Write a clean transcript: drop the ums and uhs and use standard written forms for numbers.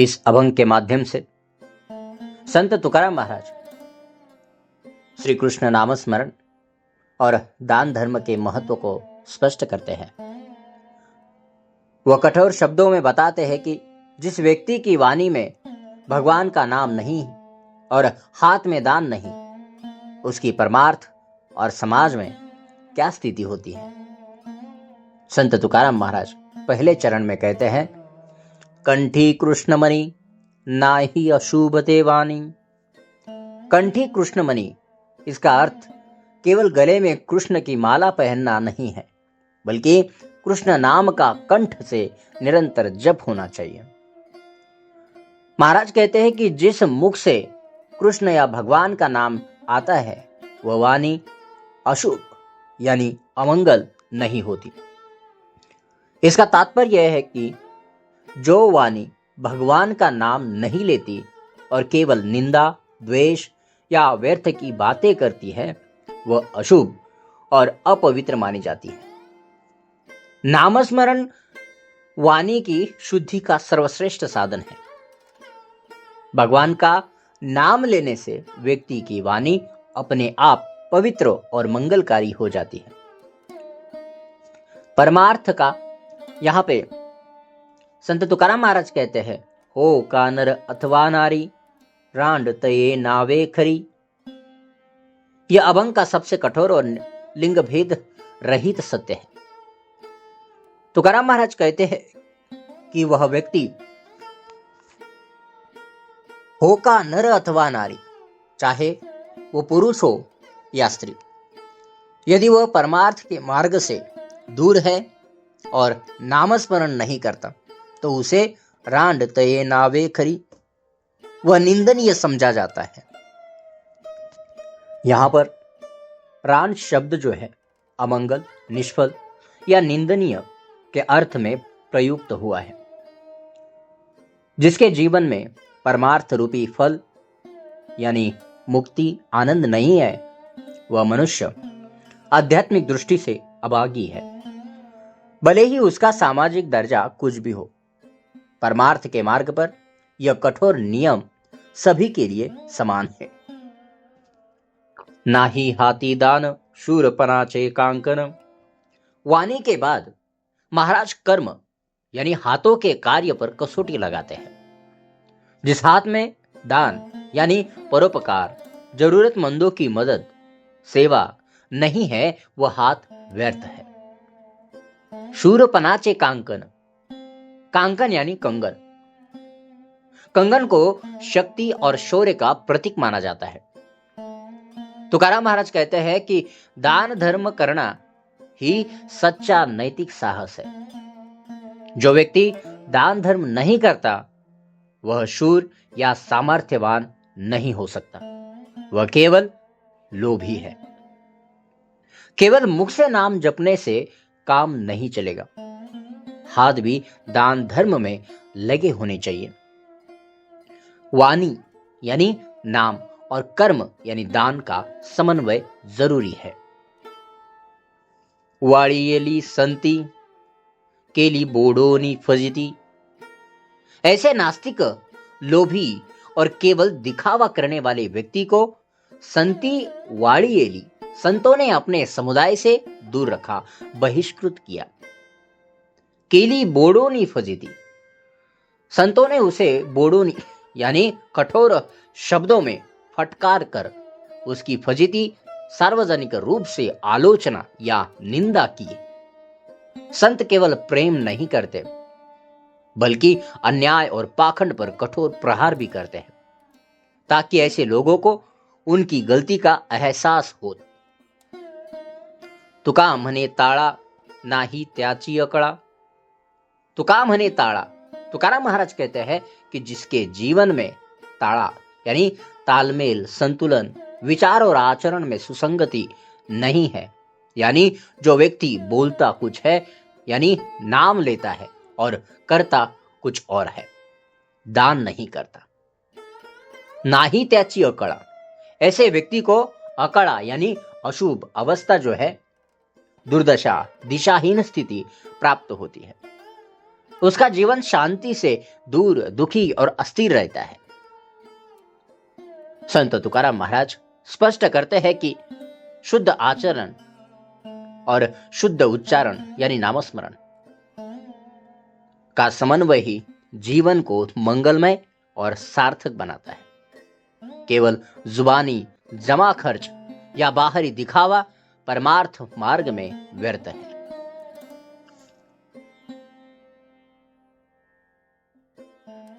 इस अभंग के माध्यम से संत तुकाराम महाराज श्री कृष्ण नाम स्मरण और दान धर्म के महत्व को स्पष्ट करते हैं। वह कठोर शब्दों में बताते हैं कि जिस व्यक्ति की वाणी में भगवान का नाम नहीं और हाथ में दान नहीं, उसकी परमार्थ और समाज में क्या स्थिति होती है। संत तुकाराम महाराज पहले चरण में कहते हैं, कंठी कृष्णमणि नाहि अशुभते वाणी। कंठी कृष्णमणि, इसका अर्थ केवल गले में कृष्ण की माला पहनना नहीं है, बल्कि कृष्ण नाम का कंठ से निरंतर जप होना चाहिए। महाराज कहते हैं कि जिस मुख से कृष्ण या भगवान का नाम आता है वह वाणी अशुभ यानी अमंगल नहीं होती। इसका तात्पर्य यह है कि जो वाणी भगवान का नाम नहीं लेती और केवल निंदा, द्वेष या व्यर्थ की बातें करती है, वह अशुभ और अपवित्र मानी जाती है। नामस्मरण वाणी की शुद्धि का सर्वश्रेष्ठ साधन है। भगवान का नाम लेने से व्यक्ति की वाणी अपने आप पवित्र और मंगलकारी हो जाती है। परमार्थ का यहाँ पे संत तुकाराम महाराज कहते हैं, हो का नर अथवा नारी रांड तये नावे खरी। यह अभंग का सबसे कठोर और लिंग भेद रहित सत्य है। तुकाराम महाराज कहते हैं कि वह व्यक्ति हो का नर अथवा नारी, चाहे वो पुरुष हो या स्त्री, यदि वह परमार्थ के मार्ग से दूर है और नामस्मरण नहीं करता तो उसे रांड तये नावे खरी, वह निंदनीय समझा जाता है। यहां पर रांड शब्द जो है अमंगल, निष्फल या निंदनीय के अर्थ में प्रयुक्त हुआ है। जिसके जीवन में परमार्थ रूपी फल यानी मुक्ति, आनंद नहीं है, वह मनुष्य आध्यात्मिक दृष्टि से अभागी है। भले ही उसका सामाजिक दर्जा कुछ भी हो, परमार्थ के मार्ग पर यह कठोर नियम सभी के लिए समान है। नाही हाथी दान शूरपनाचे कांकन। वाणी के बाद महाराज कर्म यानी हाथों के कार्य पर कसौटी लगाते हैं। जिस हाथ में दान यानी परोपकार, जरूरतमंदों की मदद, सेवा नहीं है, वह हाथ व्यर्थ है। शूरपनाचे कांकन, कांकन यानी कंगन। कंगन को शक्ति और शौर्य का प्रतीक माना जाता है। तुकाराम महाराज कहते हैं कि दान धर्म करना ही सच्चा नैतिक साहस है। जो व्यक्ति दान धर्म नहीं करता वह शूर या सामर्थ्यवान नहीं हो सकता, वह केवल लोभी है। केवल मुख से नाम जपने से काम नहीं चलेगा, हाथ भी दान धर्म में लगे होने चाहिए। वाणी यानी नाम और कर्म यानी दान का समन्वय जरूरी है। वाळीयेली संती केली बोडोनी फजिती। ऐसे नास्तिक, लोभी और केवल दिखावा करने वाले व्यक्ति को संती वाळीयेली, संतों ने अपने समुदाय से दूर रखा, बहिष्कृत किया। केली बोडोनी फजिती, संतों ने उसे बोडोनी यानी कठोर शब्दों में फटकार कर उसकी फजीती, सार्वजनिक रूप से आलोचना या निंदा की। संत केवल प्रेम नहीं करते बल्कि अन्याय और पाखंड पर कठोर प्रहार भी करते हैं, ताकि ऐसे लोगों को उनकी गलती का एहसास हो। तुका म्हणे ताळा नाही त्याची अकळा। तुका म्हणे ताळा, तुकाराम महाराज कहते हैं कि जिसके जीवन में ताड़ा यानी तालमेल, संतुलन, विचार और आचरण में सुसंगति नहीं है, यानी जो व्यक्ति बोलता कुछ है यानी नाम लेता है और करता कुछ और है, दान नहीं करता, नाही त्याची अकळा, ऐसे व्यक्ति को अकड़ा यानी अशुभ अवस्था जो है, दुर्दशा, दिशाहीन स्थिति प्राप्त होती है। उसका जीवन शांति से दूर, दुखी और अस्थिर रहता है। संत तुकाराम महाराज स्पष्ट करते हैं कि शुद्ध आचरण और शुद्ध उच्चारण यानी नामस्मरण का समन्वय ही जीवन को मंगलमय और सार्थक बनाता है। केवल जुबानी जमा खर्च या बाहरी दिखावा परमार्थ मार्ग में व्यर्थ है।